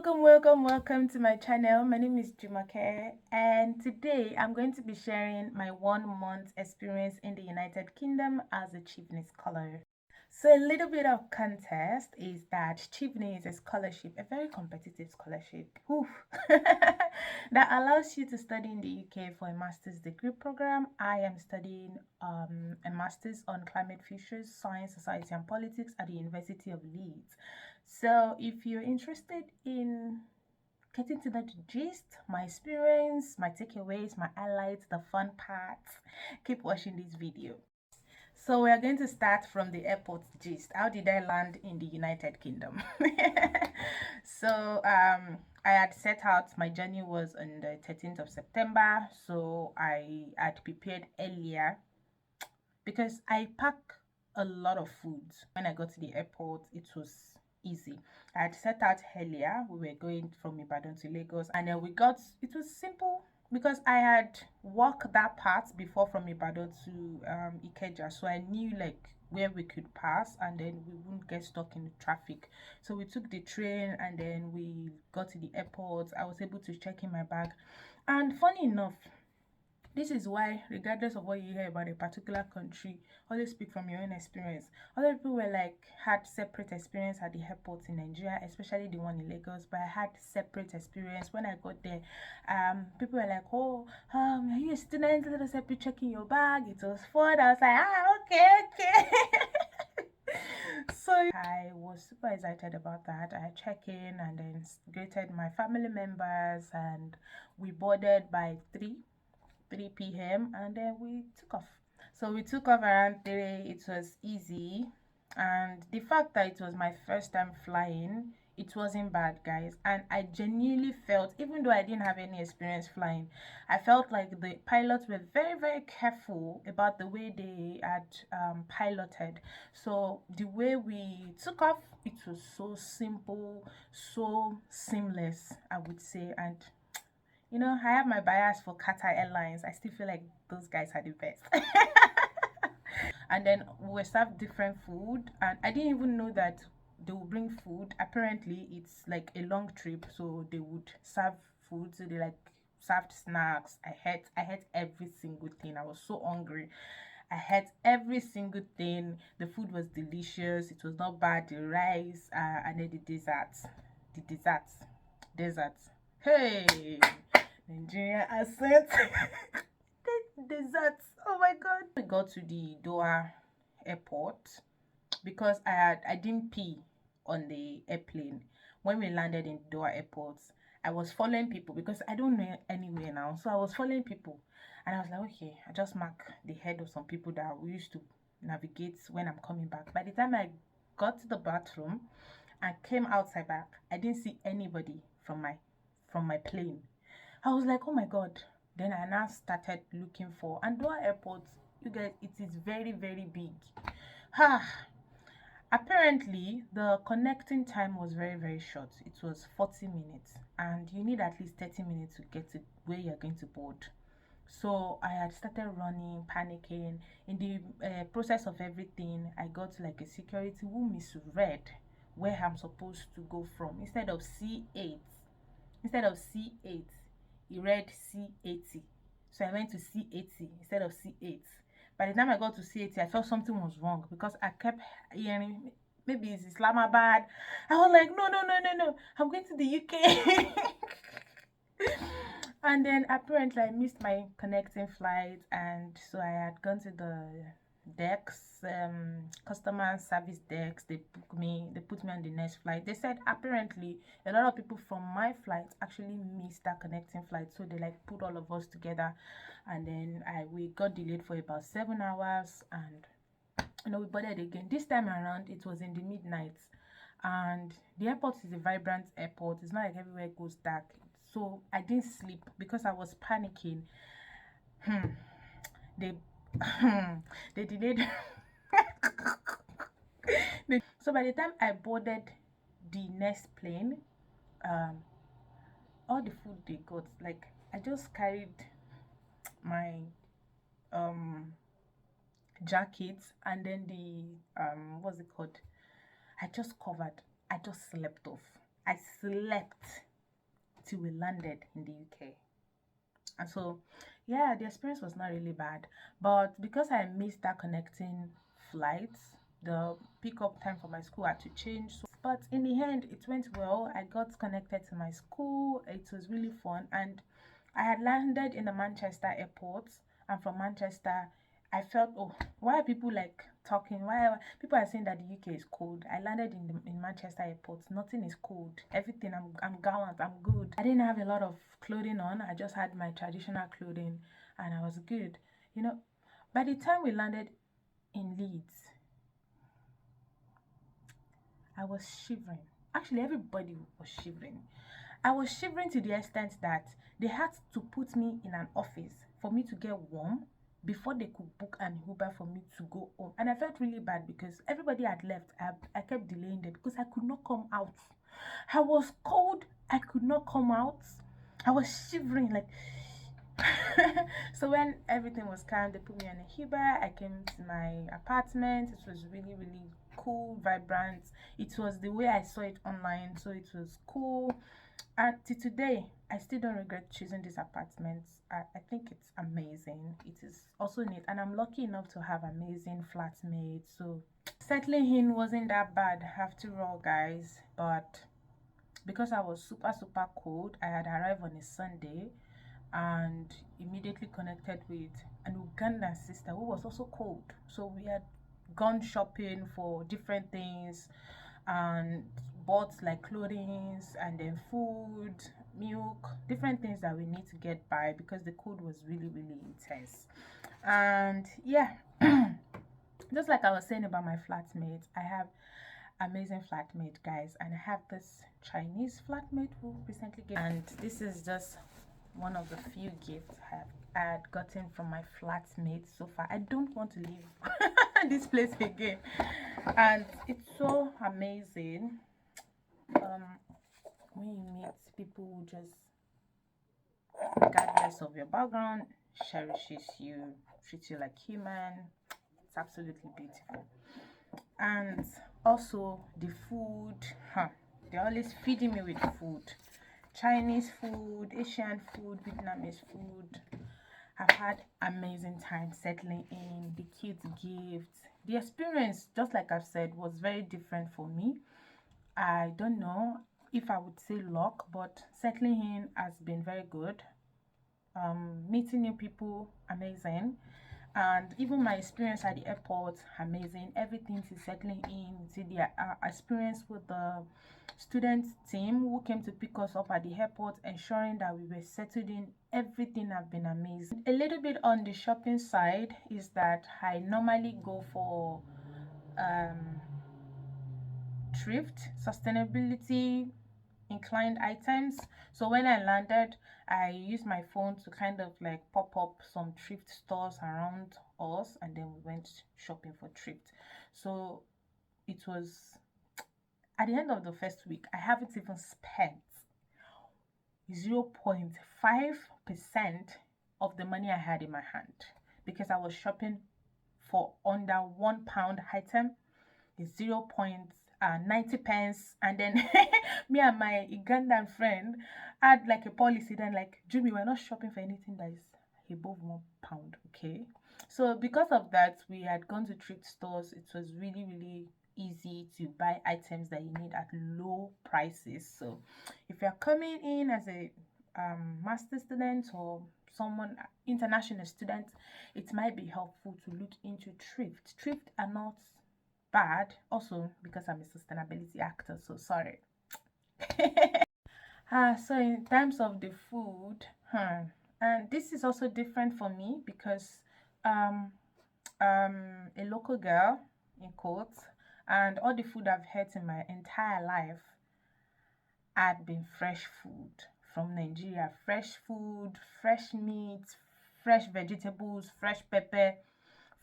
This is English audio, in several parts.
Welcome to my channel. My name is Jumake, and today I'm going to be sharing my 1 month experience in the United Kingdom as a Chevening scholar. So a little bit of context is that Chevening is a scholarship, a very competitive scholarship, that allows you to study in the UK for a master's degree program. I am studying a master's on climate futures, science, society and politics at the University of Leeds. So if you're interested in getting to know the gist, my experience, my takeaways, my highlights, the fun parts, keep watching this video. So we are going to start from the airport gist. How did I land in the United Kingdom? So I had set out, my journey was on the 13th of September. So I had prepared earlier because I pack a lot of food. When I got to the airport, it was easy. I had set out earlier. We were going from Ibadan to Lagos, and then it was simple because I had walked that part before from Ibadan to Ikeja, so I knew like where we could pass and then we wouldn't get stuck in the traffic. So we took the train and then we got to the airport. I was able to check in my bag, and funny enough, this is why, regardless of what you hear about a particular country, always speak from your own experience. Other people were like, had separate experience at the airport in Nigeria, especially the one in Lagos, but I had separate experience. When I got there, people were like, oh, are you a student? Let us help you checking your bag. It was fun. I was like, okay. So I was super excited about that. I checked in and then greeted my family members, and we boarded by 3 p.m. and then we took off. So we took off around 3. It was easy, and the fact that it was my first time flying, it wasn't bad, guys. And I genuinely felt, even though I didn't have any experience flying, I felt like the pilots were very careful about the way they had piloted. So the way we took off, it was so simple, so seamless, I would say. And you know, I have my bias for Qatar Airlines. I still feel like those guys are the best. And then we were served different food, and I didn't even know that they would bring food. Apparently, it's like a long trip, so they would serve food. So they like served snacks. I had every single thing. I was so hungry. I had every single thing. The food was delicious. It was not bad. The rice, and then the desserts. Hey, Nigerian accent. Desserts. Oh my god. We got to the Doha airport because I didn't pee on the airplane. When we landed in Doha airport, I was following people because I don't know anywhere now. So I was following people, and I was like, okay, I just mark the head of some people that we used to navigate when I'm coming back. By the time I got to the bathroom and came outside back, I didn't see anybody from my plane. I was like, oh my god. Then I now started looking for, and Doha airport, you guys, it is very big. Apparently the connecting time was very short. It was 40 minutes, and you need at least 30 minutes to get to where you're going to board. So I had started running, panicking. In the process of everything, I got to like a security who misread where I'm supposed to go from. Instead of C8, he read C80. So I went to C80 instead of C8. By the time I got to C80, I felt something was wrong because I kept hearing maybe it's Islamabad. I was like, no, I'm going to the UK. And then apparently I missed my connecting flight, and so I had gone to the decks, customer service decks. They put me on the next flight. They said apparently a lot of people from my flight actually missed that connecting flight, so they like put all of us together, and then we got delayed for about 7 hours, and you know, we boarded again. This time around it was in the midnight, and the airport is a vibrant airport. It's not like everywhere goes dark, so I didn't sleep because I was panicking. They they delayed. So by the time I boarded the next plane, all the food they got, like I just carried my jacket, and then the what's it called, I just covered. I just slept off. I slept till we landed in the UK. And so, yeah, the experience was not really bad. But because I missed that connecting flight, the pickup time for my school had to change. So, but in the end, it went well. I got connected to my school. It was really fun. And I had landed in the Manchester airport. And from Manchester, I felt, oh, why are people like talking? Why are people are saying that the UK is cold? I landed in Manchester airport. Nothing is cold. Everything. I'm gallant. I'm good. I didn't have a lot of clothing on. I just had my traditional clothing, and I was good. You know, by the time we landed in Leeds, I was shivering. Actually, everybody was shivering. I was shivering to the extent that they had to put me in an office for me to get warm before they could book an Uber for me to go home. And I felt really bad because everybody had left. I kept delaying them because I could not come out. I was cold. I could not come out. I was shivering like so when everything was calm, they put me on a Uber. I came to my apartment. It was really, really cool, vibrant. It was the way I saw it online, so it was cool. And to today, I still don't regret choosing this apartment. I think it's amazing. It is also neat, and I'm lucky enough to have amazing flatmates. So settling in wasn't that bad after all, guys. But because I was super, super cold, I had arrived on a Sunday and immediately connected with an Ugandan sister who was also cold. So we had gone shopping for different things and bought like clothing and then food, milk, different things that we need to get by because the cold was really, really intense. And yeah, just like I was saying about my flatmate, I have amazing flatmate, guys, and I have this Chinese flatmate who recently gave, and this is just one of the few gifts I had gotten from my flatmates so far. I don't want to leave this place again, and it's so amazing when you meet people who just, regardless of your background, cherishes you, treats you like human. It's absolutely beautiful. And also the food, they're always feeding me with food. Chinese food, Asian food, Vietnamese food. I've had amazing time settling in, the cute gifts. The experience, just like I've said, was very different for me. I don't know if I would say luck, but settling in has been very good. Meeting new people, amazing. And even my experience at the airport, amazing. Everything is settling in. See the experience with the student team who came to pick us up at the airport, ensuring that we were settled in. Everything have been amazing. A little bit on the shopping side is that I normally go for um, thrift, sustainability inclined items. So when I landed, I used my phone to kind of like pop up some thrift stores around us, and then we went shopping for thrift. So it was at the end of the first week, I haven't even spent 0.5% of the money I had in my hand because I was shopping for under £1 item is 0.90 pence. And then me and my Ugandan friend had like a policy then, like, Jimmy, we're not shopping for anything that is above £1, okay? So because of that, we had gone to thrift stores. It was really, really easy to buy items that you need at low prices. So if you're coming in as a master student or someone international student, it might be helpful to look into thrift are not bad, also because I'm a sustainability actor, so sorry. So in terms of the food, and this is also different for me because um a local girl in quotes, and all the food I've had in my entire life had been fresh food from Nigeria. Fresh food, fresh meat, fresh vegetables, fresh pepper,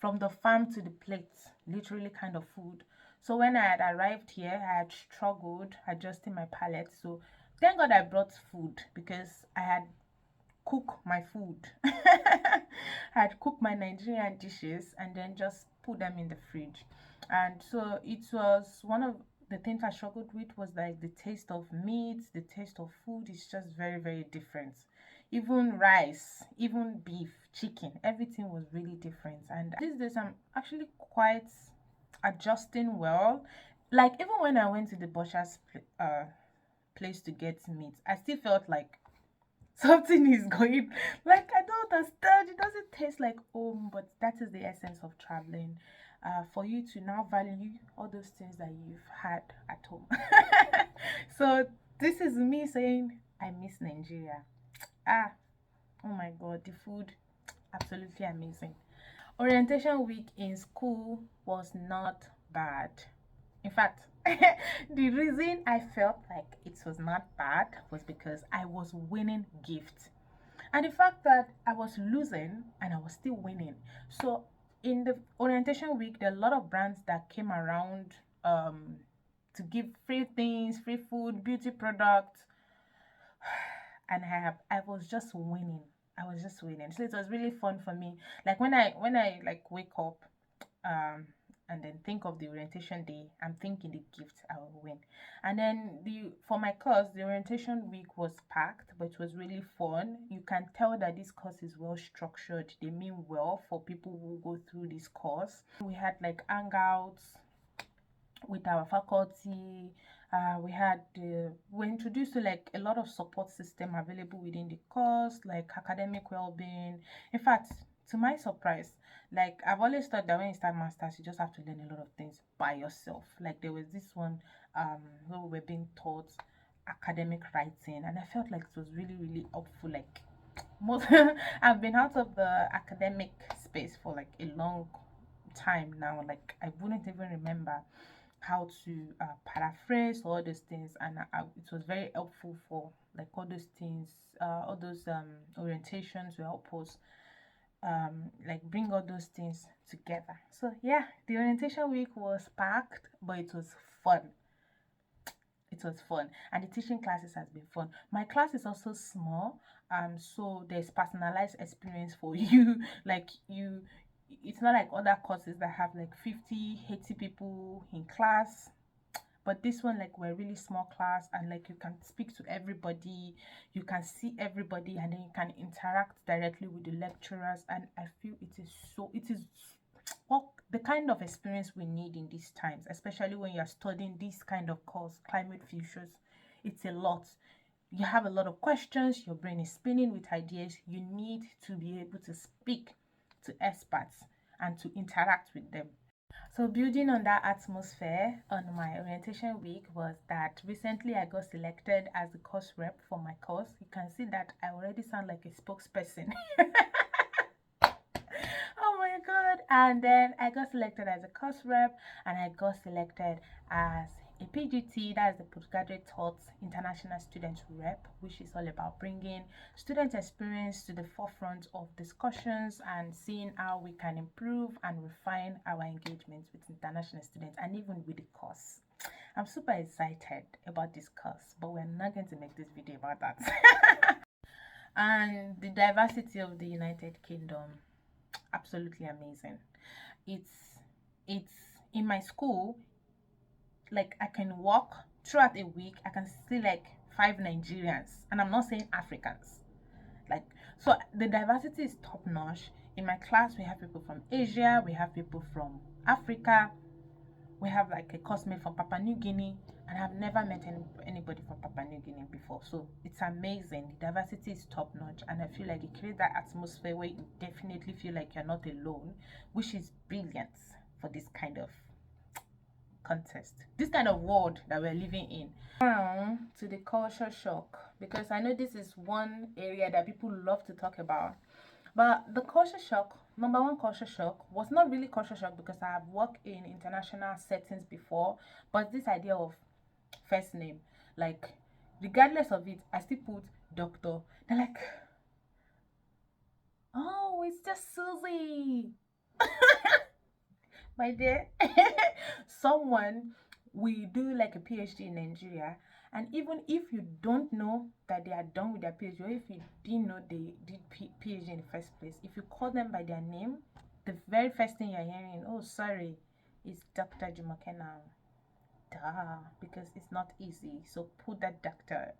from the farm to the plate, literally kind of food. So when I had arrived here, I had struggled adjusting my palate. So thank God I brought food because I had cooked my food. I had cooked my Nigerian dishes and then just put them in the fridge. And so it was one of the things I struggled with was like the taste of meat, the taste of food is just very, very different. Even rice, even beef, chicken, everything was really different. And these days, I'm actually quite adjusting well. Like, even when I went to the butcher's place to get meat, I still felt like something is going, like, I don't understand, it doesn't taste like home, but that is the essence of traveling, for you to now value all those things that you've had at home. So this is me saying I miss Nigeria. Ah, oh my god, the food, absolutely amazing. Orientation week in school was not bad. In fact, the reason I felt like it was not bad was because I was winning gifts. And the fact that I was losing and I was still winning. So in the orientation week, there are a lot of brands that came around, um, to give free things, free food, beauty products, and I was just winning. I was just winning. So it was really fun for me. Like when I like wake up, um and then think of the orientation day, I'm thinking the gift I will win. And then the for my course, the orientation week was packed, but it was really fun. You can tell that this course is well structured. They mean well for people who go through this course. We had like hangouts with our faculty. We were introduced to like a lot of support system available within the course, like academic well-being. In fact, to my surprise, like I've always thought that when you start masters, you just have to learn a lot of things by yourself. Like there was this one, where we were being taught academic writing, and I felt like it was really, really helpful. Like most I've been out of the academic space for like a long time now. Like I wouldn't even remember how to paraphrase all those things, and it was very helpful for like all those things, all those orientations will help us like bring all those things together. So yeah, the orientation week was packed, but it was fun. It was fun, and the teaching classes has been fun. My class is also small, so there's personalized experience for you. Like you, it's not like other courses that have like 50, 80 people in class. But this one, like, we're really small class, and like you can speak to everybody, you can see everybody, and then you can interact directly with the lecturers. And I feel it is what the kind of experience we need in these times, especially when you're studying this kind of course, climate futures. It's a lot. You have a lot of questions, your brain is spinning with ideas. You need to be able to speak to experts and to interact with them. So building on that atmosphere on my orientation week was that recently I got selected as the course rep for my course. You can see that I already sound like a spokesperson. Oh my god. And then I got selected as a course rep, and I got selected as a PGT, that's the postgraduate taught international student rep, which is all about bringing student experience to the forefront of discussions and seeing how we can improve and refine our engagements with international students and even with the course. I'm super excited about this course, but we're not going to make this video about that. And the diversity of the United Kingdom, absolutely amazing. It's it's in my school, like I can walk throughout a week, I can see like 5 Nigerians, and I'm not saying Africans. Like, so the diversity is top notch. In my class, we have people from Asia, we have people from Africa, we have like a classmate from Papua New Guinea, and I've never met anybody from Papua New Guinea before. So it's amazing. The diversity is top notch, and I feel like it creates that atmosphere where you definitely feel like you're not alone, which is brilliant for this kind of contest, this kind of world that we're living in. Now to the culture shock, because I know this is one area that people love to talk about. But the culture shock, number one culture shock, was not really culture shock because I have worked in international settings before, but this idea of first name, like, regardless of it, I still put doctor. They're like, oh, it's just Susie. My dear. Someone, we do like a PhD in Nigeria, and even if you don't know that they are done with their PhD, or if you didn't know they did PhD in the first place, if you call them by their name, the very first thing you're hearing, oh sorry, it's Dr. Jumoke now. Duh, because it's not easy. So put that doctor.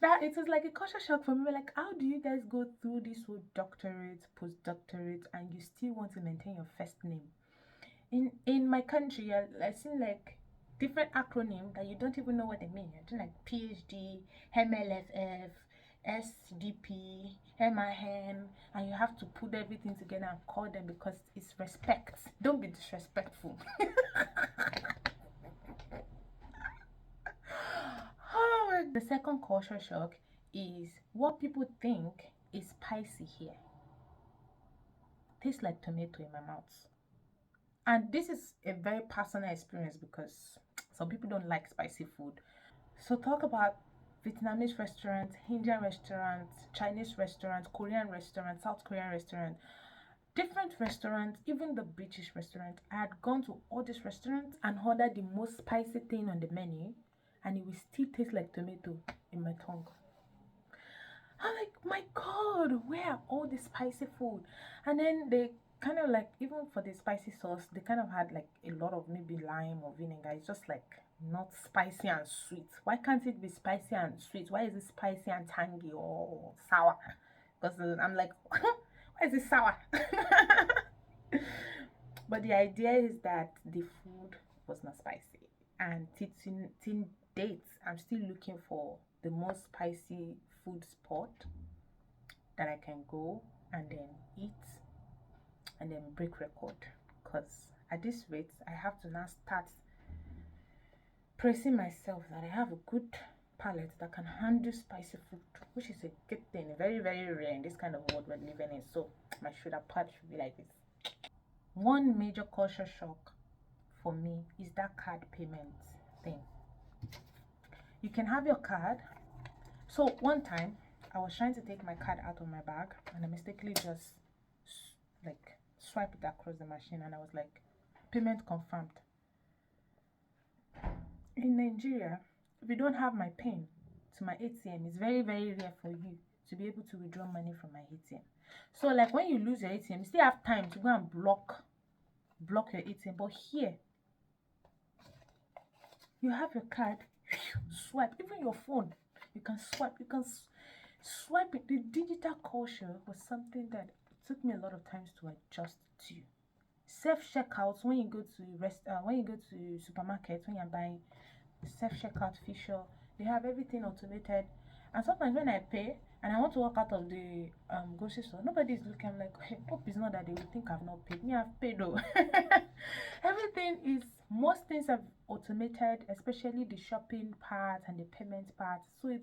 That it was like a culture shock for me. Like, how do you guys go through this whole doctorate, postdoctorate, and you still want to maintain your first name? In my country, I seen like different acronym that you don't even know what they mean. You're doing like PhD, MLFF, SDP, MIM, and you have to put everything together and call them because it's respect. Don't be disrespectful. Oh, the second culture shock is what people think is spicy here. Tastes like tomato in my mouth. And this is a very personal experience because some people don't like spicy food. So talk about Vietnamese restaurants, Indian restaurants, Chinese restaurants, Korean restaurants, South Korean restaurants, different restaurants, even the British restaurant. I had gone to all these restaurants and ordered the most spicy thing on the menu, and it will still taste like tomato in my tongue. I'm like, my God, where are all the spicy food? And then they kind of like, even for the spicy sauce, they kind of had like a lot of maybe lime or vinegar. It's just like not spicy and sweet. Why can't it be spicy and sweet? Why is it spicy and tangy or sour? Because I'm like, why is it sour? But the idea is that the food was not spicy. And till date, I'm still looking for the most spicy food spot that I can go and then eat and then break record. Because at this rate, I have to now start praising myself that I have a good palate that can handle spicy food, which is a good thing, very, very rare in this kind of world we're living in. So my shoulder pad should be like this. One major culture shock for me is that card payment thing. You can have your card. So one time I was trying to take my card out of my bag and I mistakenly just like swiped it across the machine and I was like, payment confirmed. In Nigeria, if you don't have my PIN to my ATM, it's very, very rare for you to be able to withdraw money from my ATM. So like when you lose your ATM, you still have time to go and block your ATM. But here, you have your card, swipe, even your phone, you can swipe, swipe it. The digital culture was something that took me a lot of times to adjust to. Self checkouts when you go to supermarket, when you're buying, self checkout feature, they have everything automated. And sometimes when I pay and I want to walk out of the grocery store, nobody's looking. I'm like, hey, hope it's not that they will think I've not paid. Me, I've paid though. Most things have automated, especially the shopping part and the payment part. So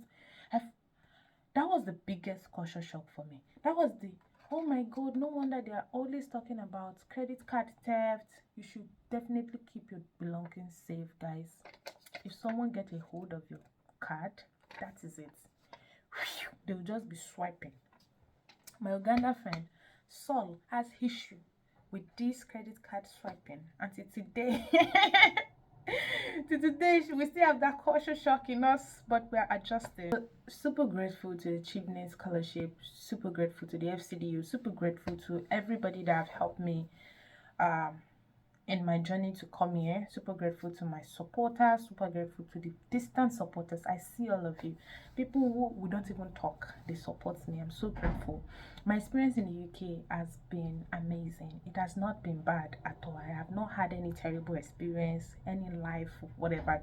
that was the biggest culture shock for me. That was the, oh my God, no wonder they are always talking about credit card theft. You should definitely keep your belongings safe, guys. If someone get a hold of your card, that is it. They'll just be swiping. My Uganda friend Saul has issue with this credit card swiping until today. To today, we still have that culture shock in us, but we are adjusting. Super grateful to the Chevening Scholarship, super grateful to the FCDU, super grateful to everybody that have helped me in my journey to come here. Super grateful to my supporters, super grateful to the distant supporters. I see all of you. People who we don't even talk, they support me. I'm so grateful. My experience in the UK has been amazing. It has not been bad at all. I have not had any terrible experience, any life, whatever,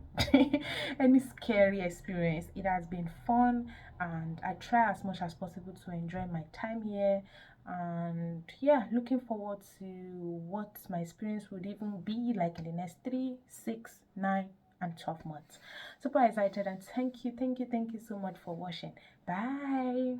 any scary experience. It has been fun, and I try as much as possible to enjoy my time here. And yeah, looking forward to what my experience would even be like in the next 3, 6, 9 and 12 months. Super excited, and thank you so much for watching. Bye.